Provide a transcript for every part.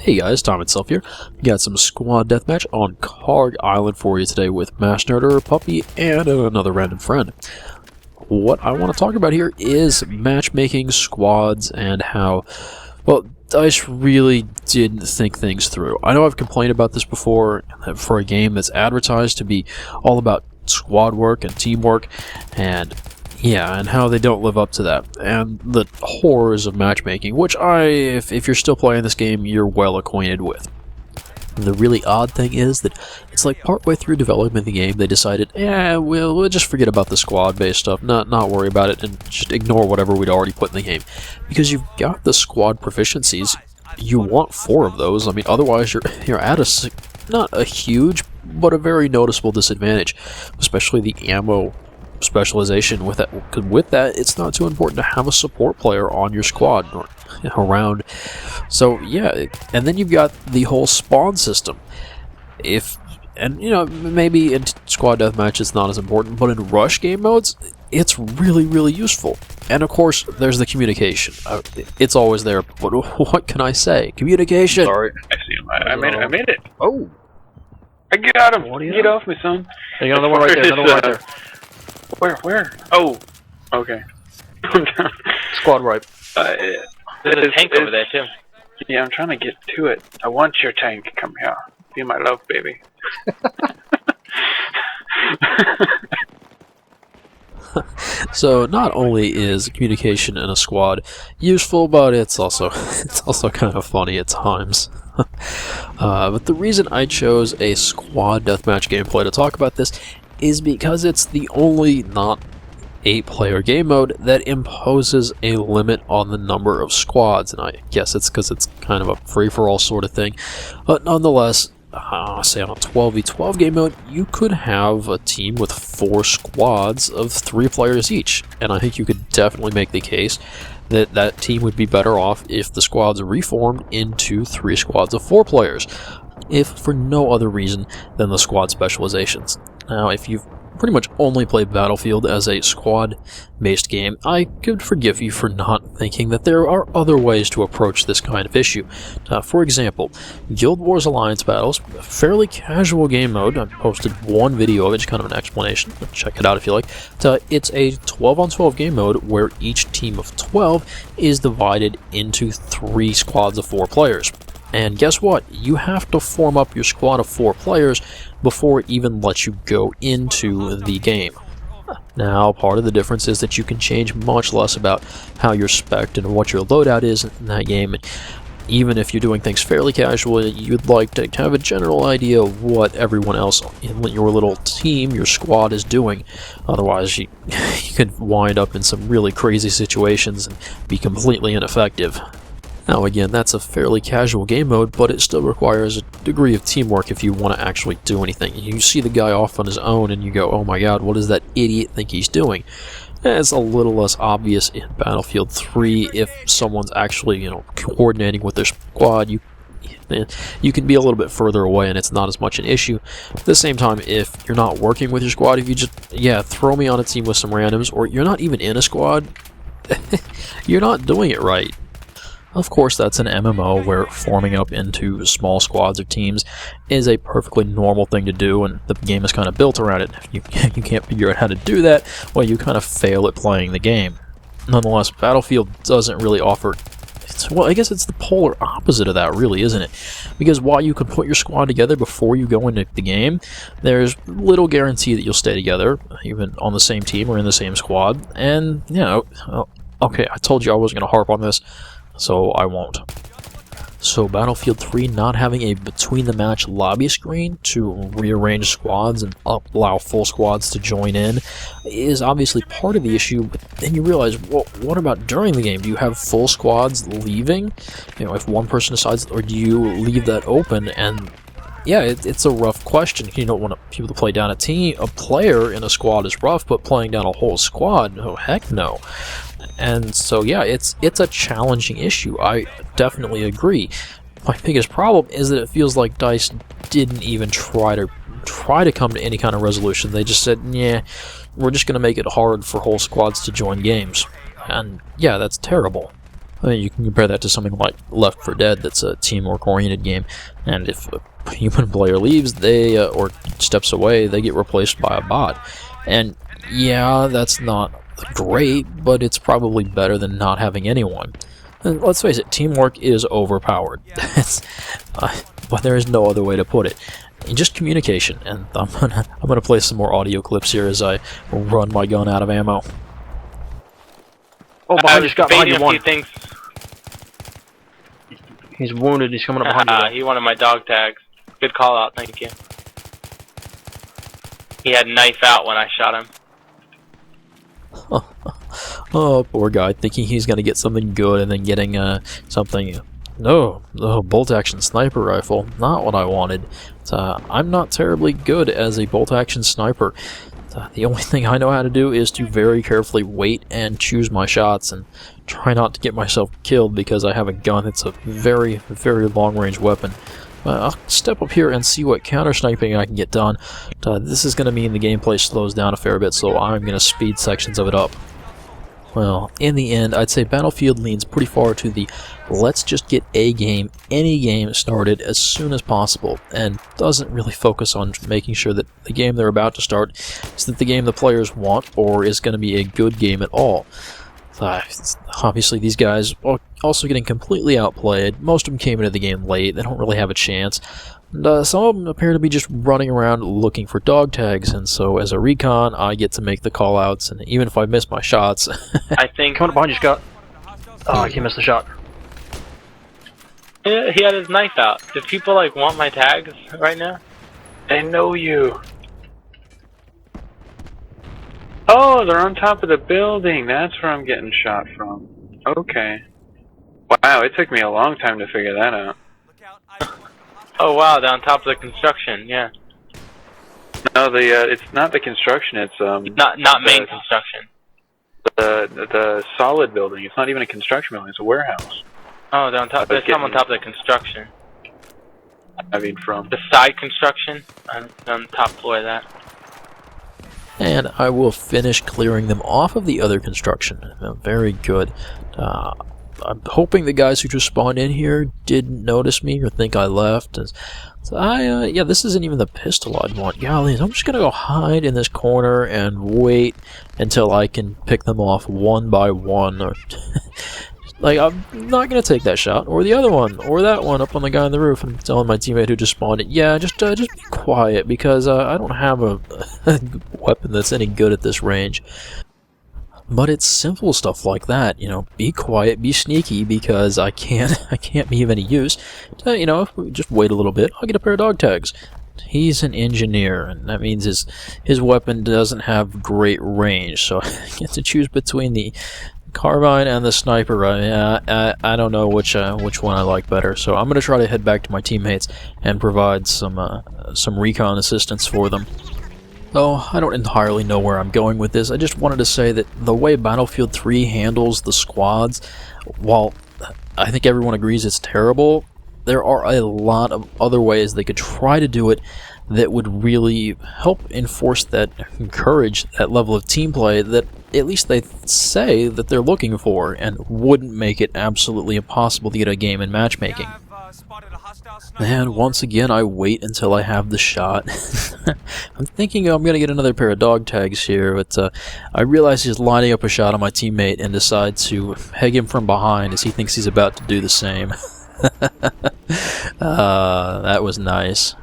Hey guys, Tom itself here. Got some squad deathmatch on Kharg Island for you today with Mash Nerder, Puppy, and another random friend. What I want to talk about here is matchmaking squads and how, well, DICE really didn't think things through. I know I've complained about this before for a game that's advertised to be all about squad work and teamwork, and yeah, and how they don't live up to that, and the horrors of matchmaking, which if you're still playing this game, you're well acquainted with. The really odd thing is that it's like partway through development of the game, they decided, we'll just forget about the squad-based stuff, not worry about it, and just ignore whatever we'd already put in the game. Because you've got the squad proficiencies, you want 4 of those. I mean, otherwise you're at a, not a huge, but a very noticeable disadvantage, especially the ammo specialization with that. Because with that, it's not too important to have a support player on your squad or around. So yeah, and then you've got the whole spawn system. And you know, maybe in squad deathmatch it's not as important, but in rush game modes, it's really useful. And of course, there's the communication. It's always there, but what can I say? Communication. Sorry, I see him. I made it. Oh, I got him. Get off me, son. There's another one right there. Another one right there. Where? Oh, okay. Squad right. There's a tank over there too. Yeah, I'm trying to get to it. I want your tank. Come here. Be my love, baby. So not only is communication in a squad useful, but it's also kind of funny at times. But the reason I chose a squad deathmatch gameplay to talk about this is because it's the only not 8-player game mode that imposes a limit on the number of squads, and I guess it's because it's kind of a free-for-all sort of thing. But nonetheless, say on a 12v12 game mode, you could have a team with 4 squads of 3 players each, and I think you could definitely make the case that that team would be better off if the squads reformed into 3 squads of 4 players, if for no other reason than the squad specializations. Now, if you've pretty much only played Battlefield as a squad-based game, I could forgive you for not thinking that there are other ways to approach this kind of issue. For example, Guild Wars Alliance Battles, a fairly casual game mode. I posted one video of it, just kind of an explanation. Check it out if you like. It's a 12-on-12 game mode where each team of 12 is divided into 3 squads of 4 players. And guess what? You have to form up your squad of 4 players before it even lets you go into the game. Now, part of the difference is that you can change much less about how you're spec'd and what your loadout is in that game. And even if you're doing things fairly casually, you'd like to have a general idea of what everyone else in your little team, your squad, is doing. Otherwise, you could wind up in some really crazy situations and be completely ineffective. Now again, that's a fairly casual game mode, but it still requires a degree of teamwork if you want to actually do anything. You see the guy off on his own and you go, oh my god, what does that idiot think he's doing? And it's a little less obvious in Battlefield 3 if someone's actually, coordinating with their squad. You can be a little bit further away and it's not as much an issue. At the same time, if you're not working with your squad, if you just, throw me on a team with some randoms, or you're not even in a squad, you're not doing it right. Of course, that's an MMO where forming up into small squads or teams is a perfectly normal thing to do, and the game is kind of built around it. If you can't figure out how to do that, well, you kind of fail at playing the game. Nonetheless, Battlefield doesn't really offer... Well, I guess it's the polar opposite of that, really, isn't it? Because while you can put your squad together before you go into the game, there's little guarantee that you'll stay together, even on the same team or in the same squad. And, okay, I told you I wasn't going to harp on this, so I won't. So Battlefield 3 not having a between-the-match lobby screen to rearrange squads and allow full squads to join in is obviously part of the issue, but then you realize, well, what about during the game? Do you have full squads leaving? If one person decides, or do you leave that open? And yeah, it's a rough question. You don't want people to play down a player in a squad is rough, but playing down a whole squad, oh heck no. And so yeah, it's a challenging issue. I definitely agree. My biggest problem is that it feels like DICE didn't even try to come to any kind of resolution. They just said, yeah, we're just going to make it hard for whole squads to join games. And yeah, that's terrible. I mean, you can compare that to something like Left 4 Dead, that's a teamwork-oriented game, and if a human player leaves, they or steps away, they get replaced by a bot. And yeah, that's not great, but it's probably better than not having anyone. And let's face it, teamwork is overpowered. But there is no other way to put it. Just communication, and I'm gonna play some more audio clips here as I run my gun out of ammo. Oh, I just got behind you, one. Things. He's wounded. He's coming up behind you. He wanted my dog tags. Good call out, thank you. He had knife out when I shot him. Oh, poor guy, thinking he's gonna get something good and then getting something. No, bolt-action sniper rifle. Not what I wanted. I'm not terribly good as a bolt-action sniper. The only thing I know how to do is to very carefully wait and choose my shots and try not to get myself killed because I have a gun that's a very, very long-range weapon. I'll step up here and see what counter-sniping I can get done. This is going to mean the gameplay slows down a fair bit, so I'm going to speed sections of it up. Well, in the end, I'd say Battlefield leans pretty far to the let's just get a game, any game, started as soon as possible, and doesn't really focus on making sure that the game they're about to start is that the game the players want or is going to be a good game at all. Obviously, these guys are also getting completely outplayed. Most of them came into the game late. They don't really have a chance. And some of them appear to be just running around looking for dog tags, and so as a recon, I get to make the call-outs, and even if I miss my shots... I think... Coming up behind you, Scott. Oh, he missed the shot. He had his knife out. Do people, like, want my tags right now? They know you. Oh, they're on top of the building. That's where I'm getting shot from. Okay. Wow, it took me a long time to figure that out. Oh wow, they're on top of the construction, yeah. No, it's not the construction, it's Not main construction. The solid building. It's not even a construction building, it's a warehouse. Oh, they're on top, there's some on top of the construction. I mean from The side construction? On the top floor of that. And I will finish clearing them off of the other construction. Very good. I'm hoping the guys who just spawned in here didn't notice me or think I left. So yeah, this isn't even the pistol I'd want. Golly, I'm just gonna go hide in this corner and wait until I can pick them off one by one. Or like, I'm not gonna take that shot, or the other one, or that one up on the guy on the roof. I'm telling my teammate who just spawned it, yeah, just be quiet because I don't have a weapon that's any good at this range. But it's simple stuff like that, you know, be quiet, be sneaky, because I can't be of any use. You know, if we just wait a little bit, I'll get a pair of dog tags. He's an engineer, and that means his weapon doesn't have great range, so I get to choose between the carbine and the sniper. I don't know which one I like better, so I'm going to try to head back to my teammates and provide some recon assistance for them. Though I don't entirely know where I'm going with this, I just wanted to say that the way Battlefield 3 handles the squads, while I think everyone agrees it's terrible, there are a lot of other ways they could try to do it that would really help enforce that, encourage that level of team play that at least they say that they're looking for, and wouldn't make it absolutely impossible to get a game in matchmaking. And once again, I wait until I have the shot. I'm thinking I'm going to get another pair of dog tags here, but I realize he's lining up a shot on my teammate and decide to peg him from behind as he thinks he's about to do the same. That was nice.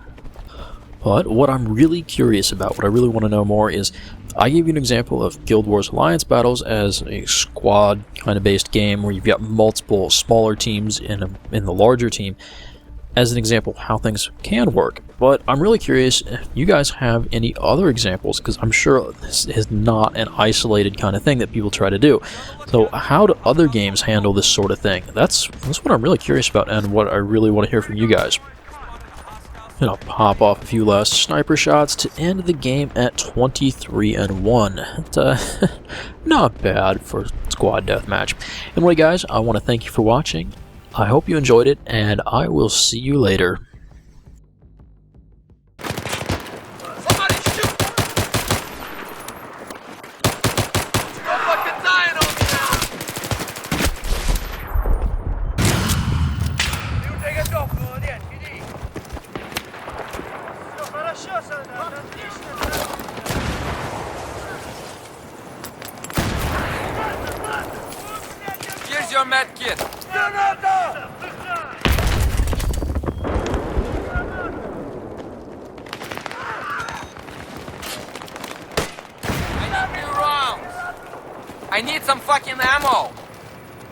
But what I'm really curious about, what I really want to know more is, I gave you an example of Guild Wars Alliance battles as a squad kind of based game where you've got multiple smaller teams in the larger team as an example of how things can work. But I'm really curious if you guys have any other examples, because I'm sure this is not an isolated kind of thing that people try to do. So how do other games handle this sort of thing? That's what I'm really curious about, and what I really want to hear from you guys. And I'll pop off a few last sniper shots to end the game at 23-1. Not bad for squad deathmatch. Anyway guys, I want to thank you for watching. I hope you enjoyed it, and I will see you later. Somebody shoot! You're fucking dying on me now! your med kit. I need new rounds. I need some fucking ammo.